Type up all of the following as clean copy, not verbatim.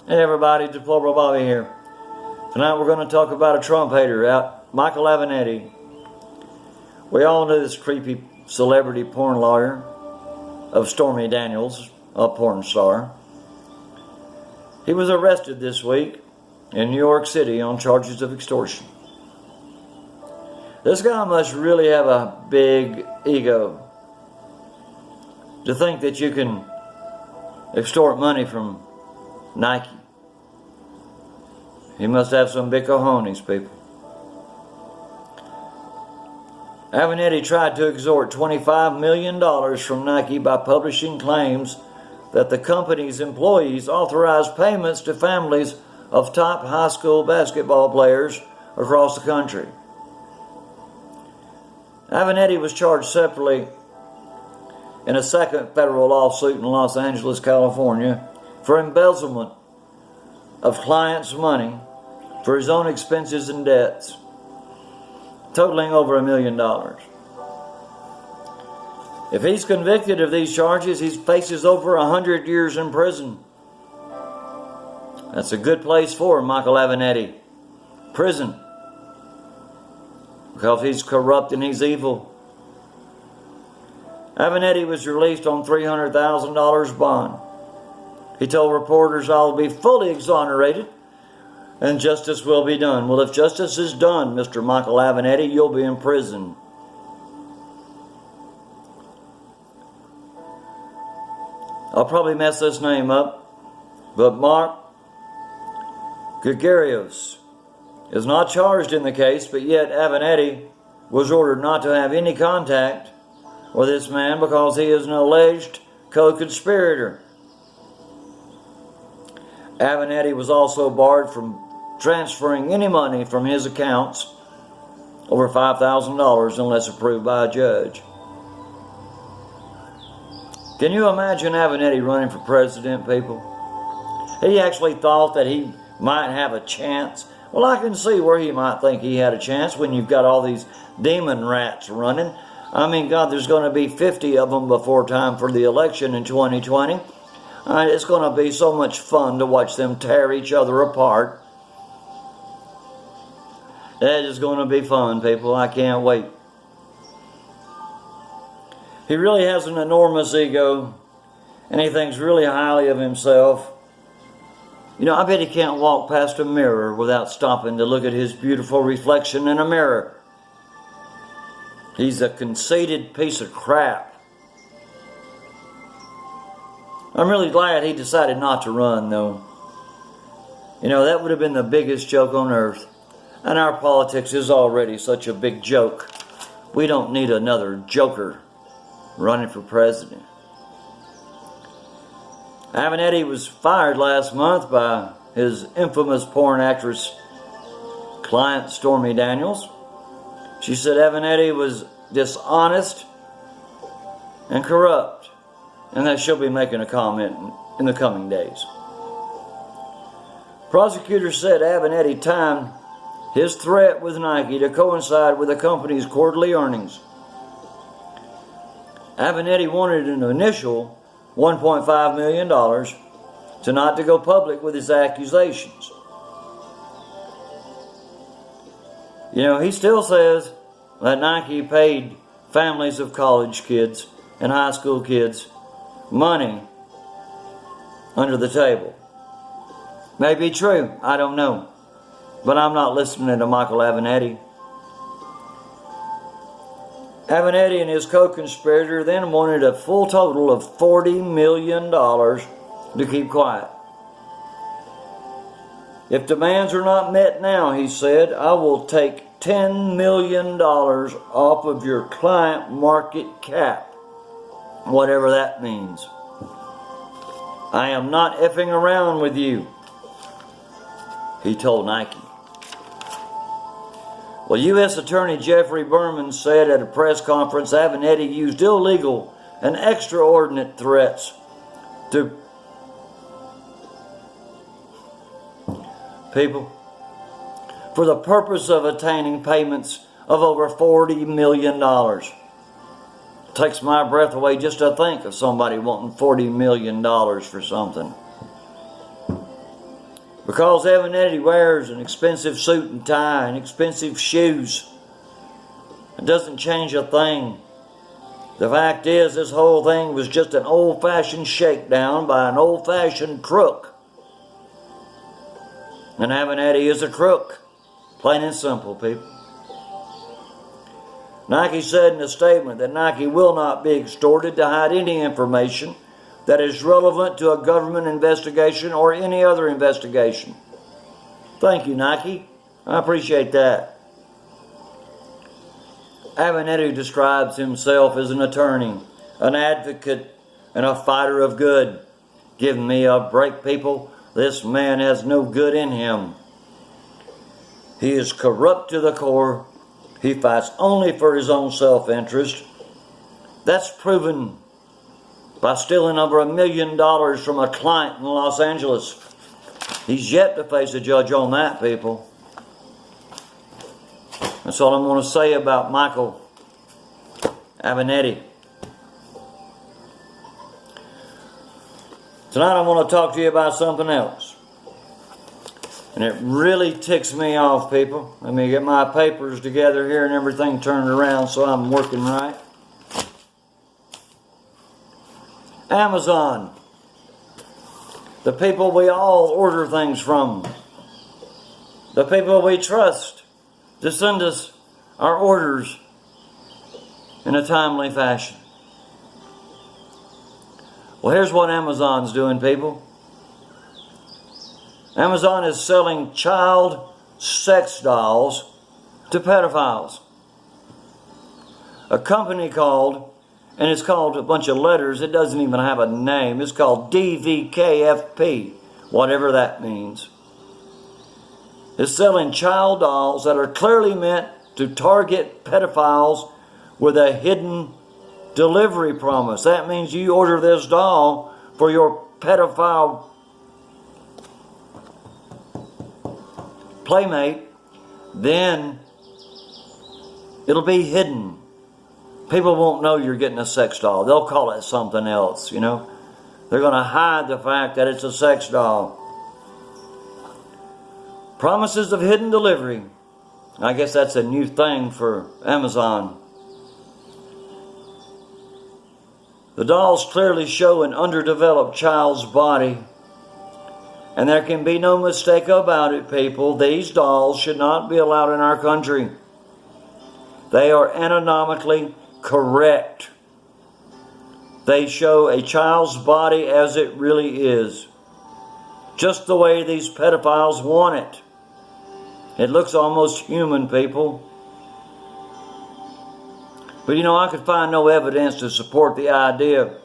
Hey everybody, Deplorable Bobby here. Tonight we're going to talk about a Trump hater, Michael Avenatti. We all knew this creepy celebrity porn lawyer of Stormy Daniels, a porn star. He was arrested this week in New York City on charges of extortion. This guy must really have a big ego to think that you can extort money from Nike. He must have some big cojones, people. Avenatti tried to extort $25 million from Nike by publishing claims that the company's employees authorized payments to families of top high school basketball players across the country. Avenatti was charged separately in a second federal lawsuit in Los Angeles, California, for embezzlement of clients' money for his own expenses and debts, totaling over $1 million. If he's convicted of these charges, he faces over 100 years in prison. That's a good place for Michael Avenatti. Prison. Because he's corrupt and he's evil. Avenatti was released on $300,000 bond. He told reporters, "I'll be fully exonerated and justice will be done." Well, if justice is done, Mr. Michael Avenatti, you'll be in prison. I'll probably mess this name up, but Mark Gregarios is not charged in the case, but yet Avenatti was ordered not to have any contact with this man because he is an alleged co-conspirator. Avenatti was also barred from transferring any money from his accounts over $5,000 unless approved by a judge. Can you imagine Avenatti running for president, people? He actually thought that he might have a chance. Well, I can see where he might think he had a chance when you've got all these demon rats running. I mean, God, there's going to be 50 of them before time for the election in 2020. It's going to be so much fun to watch them tear each other apart. That is going to be fun, people. I can't wait. He really has an enormous ego, and he thinks really highly of himself. You know, I bet he can't walk past a mirror without stopping to look at his beautiful reflection in a mirror. He's a conceited piece of crap. I'm really glad he decided not to run, though. You know, that would have been the biggest joke on earth. And our politics is already such a big joke. We don't need another joker running for president. Avenatti was fired last month by his infamous porn actress client, Stormy Daniels. She said Avenatti was dishonest and corrupt, and that she'll be making a comment in the coming days. Prosecutors said Avenatti timed his threat with Nike to coincide with the company's quarterly earnings. Avenatti wanted an initial $1.5 million to not to go public with his accusations. You know, he still says that Nike paid families of college kids and high school kids money under the table. May be true, I don't know. But I'm not listening to Michael Avenatti. Avenatti and his co-conspirator then wanted a full total of $40 million to keep quiet. If demands are not met now, he said, I will take $10 million off of your client market cap, whatever that means. I am not effing around with you, he told Nike. Well, U.S. Attorney Jeffrey Berman said at a press conference Avenatti used illegal and extraordinary threats to people for the purpose of attaining payments of over $40 million. Takes my breath away just to think of somebody wanting $40 million for something. Because Avenatti wears an expensive suit and tie and expensive shoes, it doesn't change a thing. The fact is, this whole thing was just an old-fashioned shakedown by an old-fashioned crook. And Avenatti is a crook. Plain and simple, people. Nike said in a statement that Nike will not be extorted to hide any information that is relevant to a government investigation or any other investigation. Thank you, Nike. I appreciate that. Avenatti describes himself as an attorney, an advocate, and a fighter of good. Give me a break, people. This man has no good in him. He is corrupt to the core. He fights only for his own self-interest. That's proven by stealing over $1 million from a client in Los Angeles. He's yet to face a judge on that, people. That's all I'm going to say about Michael Avenatti. Tonight I want to talk to you about something else. And it really ticks me off, people. Let me get my papers together here and everything turned around so I'm working right. Amazon. The people we all order things from. The people we trust to send us our orders in a timely fashion. Well, here's what Amazon's doing, people. Amazon is selling child sex dolls to pedophiles. A company called, and it's called a bunch of letters, it doesn't even have a name, it's called DVKFP, whatever that means. It's selling child dolls that are clearly meant to target pedophiles with a hidden delivery promise. That means you order this doll for your pedophile playmate, then it'll be hidden. People won't know you're getting a sex doll. They'll call it something else, you know. They're going to hide the fact that it's a sex doll. Promises of hidden delivery. I guess that's a new thing for Amazon. The dolls clearly show an underdeveloped child's body. And there can be no mistake about it, people. These dolls should not be allowed in our country. They are anatomically correct. They show a child's body as it really is. Just the way these pedophiles want it. It looks almost human, people. But you know, I could find no evidence to support the idea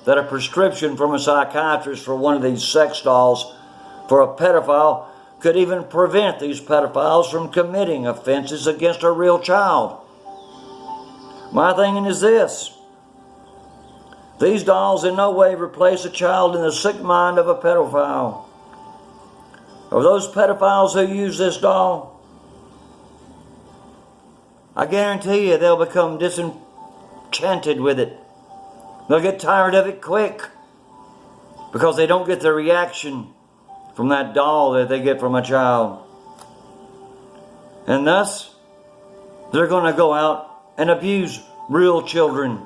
that a prescription from a psychiatrist for one of these sex dolls for a pedophile could even prevent these pedophiles from committing offenses against a real child. My thinking is this. These dolls in no way replace a child in the sick mind of a pedophile. Or those pedophiles who use this doll, I guarantee you they'll become disenchanted with it. They'll get tired of it quick because they don't get the reaction from that doll that they get from a child. And thus, they're going to go out and abuse real children.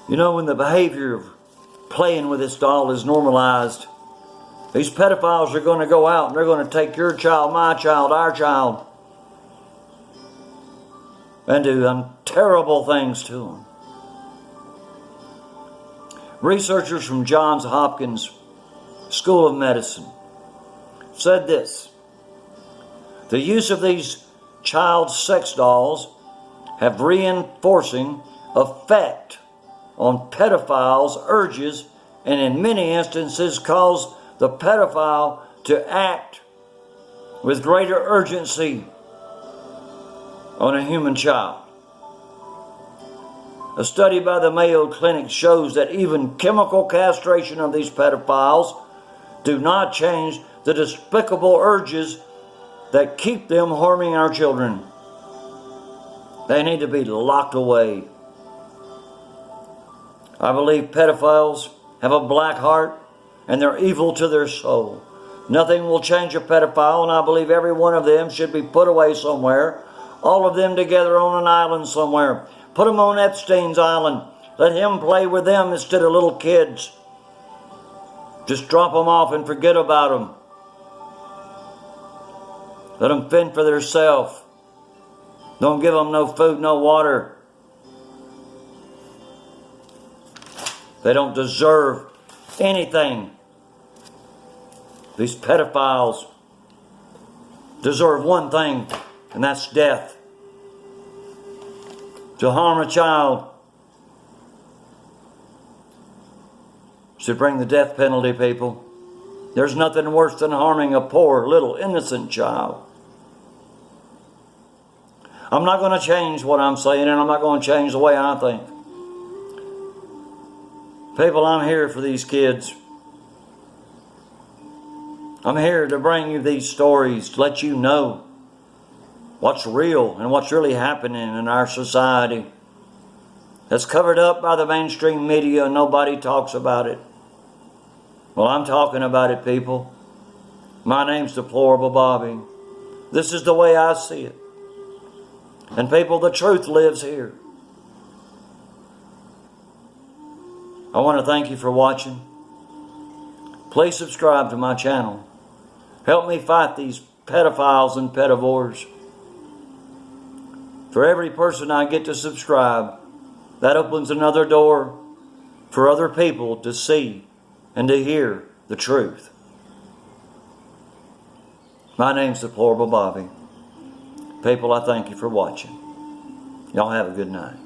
You know, when the behavior of playing with this doll is normalized, these pedophiles are going to go out and they're going to take your child, my child, our child, and do terrible things to them. Researchers from Johns Hopkins School of Medicine said this: the use of these child sex dolls have reinforcing effect on pedophiles' urges, and in many instances cause the pedophile to act with greater urgency on a human child. A study by the Mayo Clinic shows that even chemical castration of these pedophiles do not change the despicable urges that keep them harming our children. They need to be locked away. I believe pedophiles have a black heart, and they're evil to their soul. Nothing will change a pedophile, and I believe every one of them should be put away somewhere. All of them together on an island somewhere. Put them on Epstein's island. Let him play with them instead of little kids. Just drop them off and forget about them. Let them fend for themselves. Don't give them no food, no water. They don't deserve anything. These pedophiles deserve one thing, and that's death. To harm a child should bring the death penalty, people. There's nothing worse than harming a poor, little, innocent child. I'm not going to change what I'm saying, and I'm not going to change the way I think. People, I'm here for these kids. I'm here to bring you these stories, to let you know what's real and what's really happening in our society. That's covered up by the mainstream media and nobody talks about it. Well, I'm talking about it, people. My name's Deplorable Bobby. This is the way I see it. And people, the truth lives here. I want to thank you for watching. Please subscribe to my channel. Help me fight these pedophiles and pedivores. For every person I get to subscribe, that opens another door for other people to see and to hear the truth. My name's Deplorable Bobby. People, I thank you for watching. Y'all have a good night.